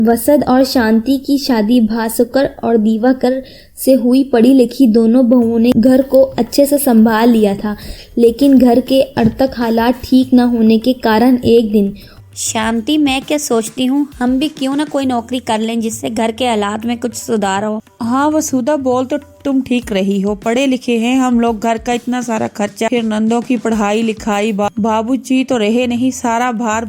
वसद और शांति की शादी भास्कर और दिवाकर से हुई। पढ़ी लिखी दोनों बहुओं ने घर को अच्छे से संभाल लिया था, लेकिन घर के अर्थक हालात ठीक न होने के कारण एक दिन शांति, मैं क्या सोचती हूँ, हम भी क्यों ना कोई नौकरी कर लें जिससे घर के हालात में कुछ सुधार हो। हाँ वसुधा, बोल तो तुम ठीक रही हो। पढ़े लिखे हैं हम लोग, घर का इतना सारा खर्चा, फिर नंदों की पढ़ाई लिखाई, बाबूजी तो रहे नहीं, सारा भार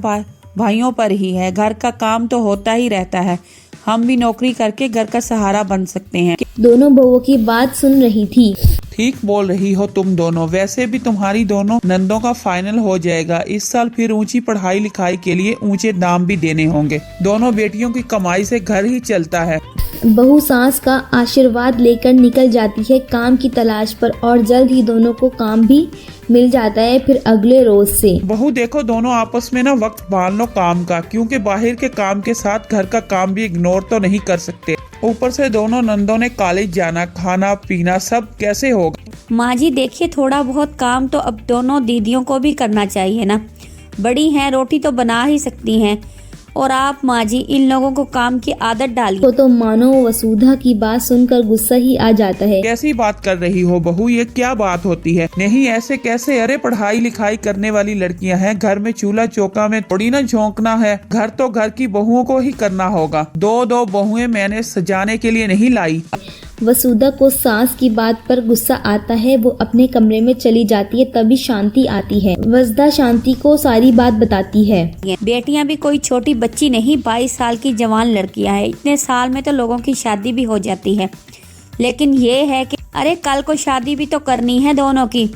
भाइयों पर ही है। घर का काम तो होता ही रहता है, हम भी नौकरी करके घर का सहारा बन सकते हैं। दोनों बहुओं की बात सुन रही थी। ठीक बोल रही हो तुम दोनों। वैसे भी तुम्हारी दोनों नंदों का फाइनल हो जाएगा इस साल, फिर ऊंची पढ़ाई लिखाई के लिए ऊंचे दाम भी देने होंगे। दोनों बेटियों की कमाई से घर ही चलता है। बहू सास का आशीर्वाद लेकर निकल जाती है काम की तलाश पर, और जल्द ही दोनों को काम भी मिल जाता है। फिर अगले रोज से बहू देखो, दोनों आपस में ना वक्त बांध लो काम का, क्योंकि बाहर के काम के साथ घर का काम भी इग्नोर तो नहीं कर सकते। ऊपर से दोनों नंदों ने कॉलेज जाना, खाना पीना सब कैसे होगा। माँ जी देखिए, थोड़ा बहुत काम तो अब दोनों दीदियों को भी करना चाहिए ना। बड़ी हैं, रोटी तो बना ही सकती हैं, और आप माँ जी इन लोगों को काम की आदत डालिए। तो मानो वसुधा की बात सुनकर गुस्सा ही आ जाता है। कैसी बात कर रही हो बहू, ये क्या बात होती है। नहीं ऐसे कैसे, अरे पढ़ाई लिखाई करने वाली लड़कियां हैं, घर में चूल्हा चौका में थोड़ी ना झोंकना है। घर तो घर की बहुओं को ही करना होगा। दो बहुएं मैंने सजाने के लिए नहीं लाई। वसुधा को सास की बात पर गुस्सा आता है, वो अपने कमरे में चली जाती है। तभी शांति आती है। वसुधा शांति को सारी बात बताती है। बेटियां भी कोई छोटी बच्ची नहीं, 22 साल की जवान लड़कियां हैं। इतने साल में तो लोगों की शादी भी हो जाती है, लेकिन ये है कि अरे कल को शादी भी तो करनी है दोनों की।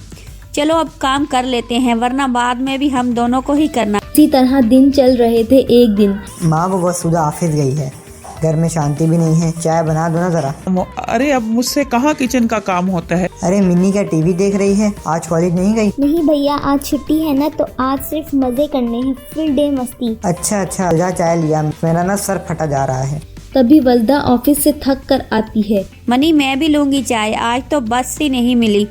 चलो अब काम कर लेते हैं, वरना बाद में भी हम दोनों को ही करना। इसी तरह दिन चल रहे थे। एक दिन माँ, वो वसुधा ऑफिस गई है, घर में शांति भी नहीं है, चाय बना दो ना जरा। अरे अब मुझसे कहाँ किचन का काम होता है। अरे मिन्नी क्या टीवी देख रही है, आज कॉलेज नहीं गई? नहीं भैया, आज छुट्टी है ना, तो आज सिर्फ मजे करने हैं, फुल डे मस्ती। अच्छा, जा चाय लिया, मेरा ना सर फटा जा रहा है। तभी वसुधा ऑफिस से थक कर आती है। मनी, मैं भी लूंगी चाय, आज तो बस ही नहीं मिली,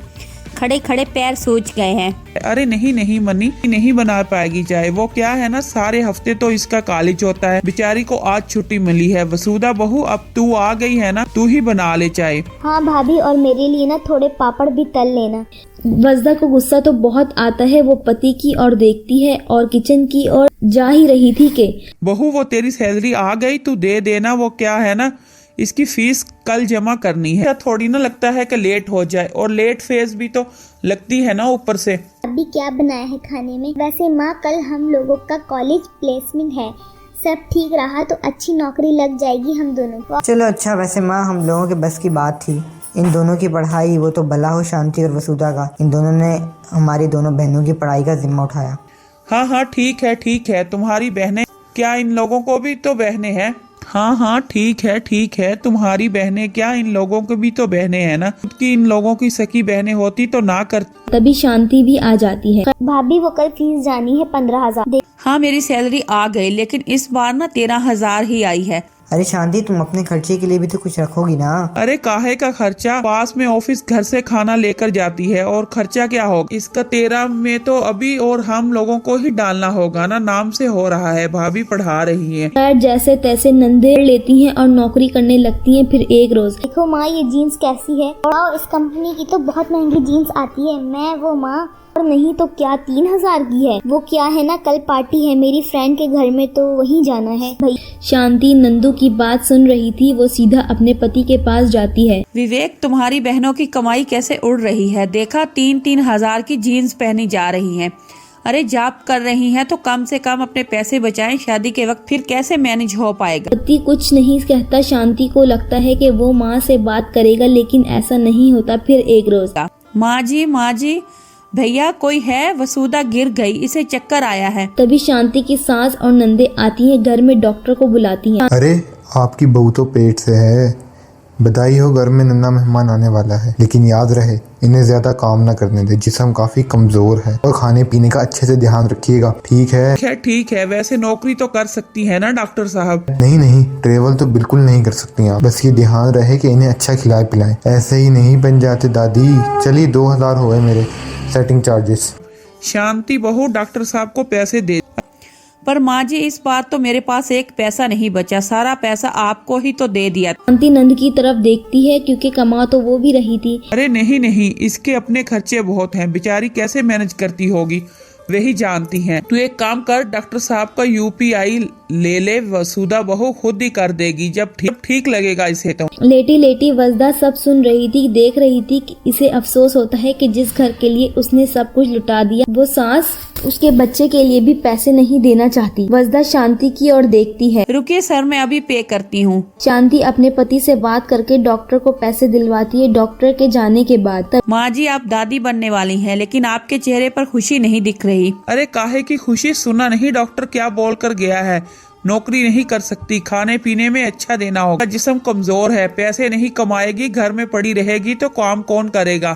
खड़े खड़े पैर सूज गए हैं। अरे नहीं मनी, नहीं बना पाएगी चाय। वो क्या है ना, सारे हफ्ते तो इसका कॉलेज होता है, बेचारी को आज छुट्टी मिली है। वसुधा बहू, अब तू आ गई है ना, तू ही बना ले चाय। हाँ भाभी, और मेरे लिए ना थोड़े पापड़ भी तल लेना। वसुधा को गुस्सा तो बहुत आता है। वो पति की ओर देखती है और किचन की ओर जा ही रही थी कि बहू वो तेरी सैलरी आ गई, तू दे देना। वो क्या है ना, इसकी फीस कल जमा करनी है। थोड़ी ना लगता है कि लेट हो जाए, और लेट फीस भी तो लगती है ना ऊपर से। अभी क्या बनाया है खाने में? वैसे माँ, कल हम लोगों का कॉलेज प्लेसमेंट है, सब ठीक रहा तो अच्छी नौकरी लग जाएगी हम दोनों को। चलो अच्छा, वैसे माँ हम लोगों के बस की बात थी। इन दोनों की पढ़ाई, वो तो भला हो शांति और वसुधा का, इन दोनों ने हमारी दोनों बहनों की पढ़ाई का जिम्मा उठाया। हाँ ठीक है, तुम्हारी बहनें क्या, इन लोगों को भी तो बहनें हैं। हाँ ठीक है, तुम्हारी बहनें क्या, इन लोगों को भी तो बहनें हैं ना। खुद की इन लोगों की सकी बहनें होती तो ना कर। तभी शांति भी आ जाती है। भाभी, वो कल फीस जानी है 15,000। हाँ मेरी सैलरी आ गई, लेकिन इस बार ना 13,000 ही आई है। अरे शांति, तुम अपने खर्चे के लिए भी तो कुछ रखोगी ना। अरे काहे का खर्चा, पास में ऑफिस, घर से खाना लेकर जाती है, और खर्चा क्या होगा इसका। 13 में तो अभी और हम लोगों को ही डालना होगा ना, नाम से हो रहा है। भाभी पढ़ा रही है। खैर जैसे तैसे नंदे लेती हैं और नौकरी करने लगती हैं। फिर एक रोज देखो माँ, ये जीन्स कैसी है, और इस कंपनी की तो बहुत महंगी जीन्स आती है। मैं वो माँ, और नहीं तो क्या 3,000 की है। वो क्या है ना, कल पार्टी है मेरी फ्रेंड के घर में, तो वहीं जाना है भाई। शांति नंदू की बात सुन रही थी। वो सीधा अपने पति के पास जाती है। विवेक, तुम्हारी बहनों की कमाई कैसे उड़ रही है, देखा 3,000 की जीन्स पहनी जा रही हैं। अरे जॉब कर रही हैं तो कम से कम अपने पैसे बचाएं, शादी के वक्त फिर कैसे मैनेज हो पाएगा। पति कुछ नहीं कहता। शांति को लगता है कि वो माँ से बात करेगा, लेकिन ऐसा नहीं होता। फिर एक रोज माँ जी भैया कोई है, वसुधा गिर गई, इसे चक्कर आया है। तभी शांति की सास और नंदे आती हैं। घर में डॉक्टर को बुलाती हैं। अरे आपकी बहू तो पेट से है, बधाई हो, घर में नन्हा मेहमान आने वाला है। लेकिन याद रहे, इन्हें ज्यादा काम ना करने दे, जिस्म काफी कमजोर है, और खाने पीने का अच्छे से ध्यान रखिएगा, ठीक है। वैसे नौकरी तो कर सकती है ना डॉक्टर साहब। नहीं, ट्रेवल तो बिल्कुल नहीं कर सकती आप। बस ये ध्यान रहे कि इन्हें अच्छा खिलाए पिलाएं, ऐसे ही नहीं बन जाते दादी। चलिए 2,000 हो गए मेरे सेटिंग चार्जेस। शांति बहू, डॉक्टर साहब को पैसे दे। पर माँ जी इस बार तो मेरे पास एक पैसा नहीं बचा, सारा पैसा आपको ही तो दे दिया। शांति नंद की तरफ देखती है क्योंकि कमा तो वो भी रही थी। अरे नहीं नहीं, इसके अपने खर्चे बहुत हैं, बेचारी कैसे मैनेज करती होगी वही जानती हैं। तू एक काम कर, डॉक्टर साहब का UPI ले ले, वसुधा बहू खुद ही कर देगी जब ठीक लगेगा इसे तो। लेटी लेटी वसुधा सब सुन रही थी, देख रही थी कि इसे अफसोस होता है कि जिस घर के लिए उसने सब कुछ लुटा दिया वो सास उसके बच्चे के लिए भी पैसे नहीं देना चाहती। वसुधा शांति की ओर देखती है। रुकिए सर, मैं अभी पे करती हूँ। शांति अपने पति से बात करके डॉक्टर को पैसे दिलवाती है। डॉक्टर के जाने के बाद माँ जी आप दादी बनने वाली हैं, लेकिन आपके चेहरे पर खुशी नहीं दिख रही। अरे काहे की खुशी, सुना नहीं डॉक्टर क्या बोल कर गया है? नौकरी नहीं कर सकती, खाने पीने में अच्छा देना होगा, जिस्म कमजोर है, पैसे नहीं कमाएगी, घर में पड़ी रहेगी तो काम कौन करेगा,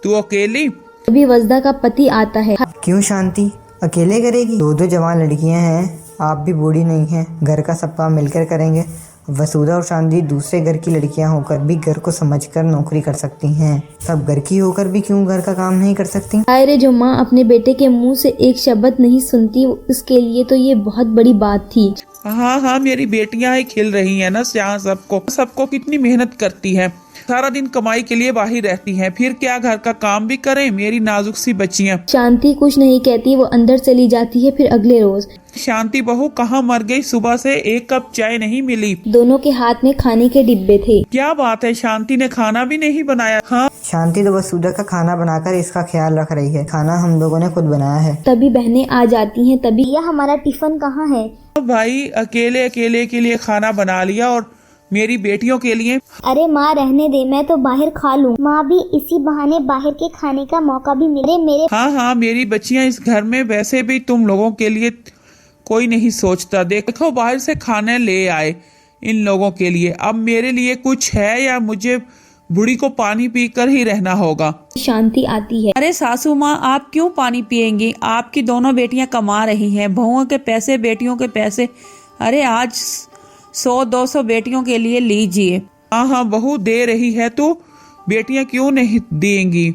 तू अकेली। अभी वसुधा का पति आता है। क्यों शांति अकेले करेगी? दो जवान लड़कियां हैं, आप भी बूढ़ी नहीं हैं, घर का सब काम मिलकर करेंगे। वसुधा और शांति दूसरे घर की लड़कियां होकर भी घर को समझकर नौकरी कर सकती हैं, तब घर की होकर भी क्यों घर का काम नहीं कर सकती? अरे जो माँ अपने बेटे के मुंह से एक शब्द नहीं सुनती, उसके लिए तो ये बहुत बड़ी बात थी। हाँ हाँ, मेरी बेटियां ही खिल रही हैं ना, यहाँ सबको कितनी मेहनत करती है, सारा दिन कमाई के लिए बाहर रहती हैं, फिर क्या घर का काम भी करें मेरी नाजुक सी बच्चियां। शांति कुछ नहीं कहती, वो अंदर चली जाती है। फिर अगले रोज शांति बहू कहाँ मर गई, सुबह से एक कप चाय नहीं मिली। दोनों के हाथ में खाने के डिब्बे थे। क्या बात है, शांति ने खाना भी नहीं बनाया? हाँ शांति तो वसुधा का खाना बनाकर इसका ख्याल रख रही है, खाना हम लोगों ने खुद बनाया है। तभी बहनें आ जाती हैं। तभी भैया हमारा टिफिन कहाँ है? भाई अकेले के लिए खाना बना लिया और मेरी बेटियों के लिए। अरे माँ रहने दे, मैं तो बाहर खा लूँ। माँ भी इसी बहाने बाहर के खाने का मौका भी मिले मेरे। हाँ हाँ, मेरी बच्चियां इस घर में वैसे भी तुम लोगों के लिए कोई नहीं सोचता, देखो बाहर से खाने ले आए इन लोगों के लिए, अब मेरे लिए कुछ है या मुझे बूढ़ी को पानी पीकर ही रहना होगा? शांति आती है। अरे सासू माँ आप क्यों पानी पिएंगी, आपकी दोनों बेटियां कमा रही हैं, बहुओं के पैसे बेटियों के पैसे, अरे आज 100-200 बेटियों के लिए लीजिए। हाँ हाँ बहू दे रही है तो बेटियां क्यों नहीं देंगी,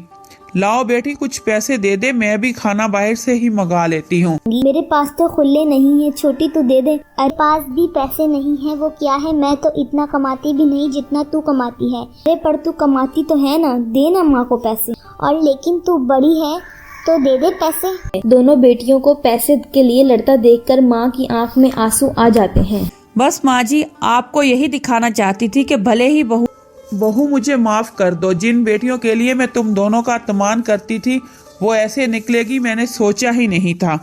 लाओ बेटी कुछ पैसे दे दे, मैं भी खाना बाहर से ही मंगा लेती हूँ। मेरे पास तो खुले नहीं है, छोटी तू दे दे। अरे पास भी पैसे नहीं है, वो क्या है, मैं तो इतना कमाती भी नहीं जितना तू कमाती है। अरे पर तू कमाती तो है ना, दे ना माँ को पैसे। और लेकिन तू बड़ी है तो दे दे पैसे। दोनों बेटियों को पैसे के लिए लड़ता देखकर माँ की आंख में आंसू आ जाते हैं। बस माँ जी आपको यही दिखाना चाहती थी कि भले ही बहू मुझे माफ कर दो, जिन बेटियों के लिए मैं तुम दोनों का अपमान करती थी वो ऐसे निकलेगी मैंने सोचा ही नहीं था।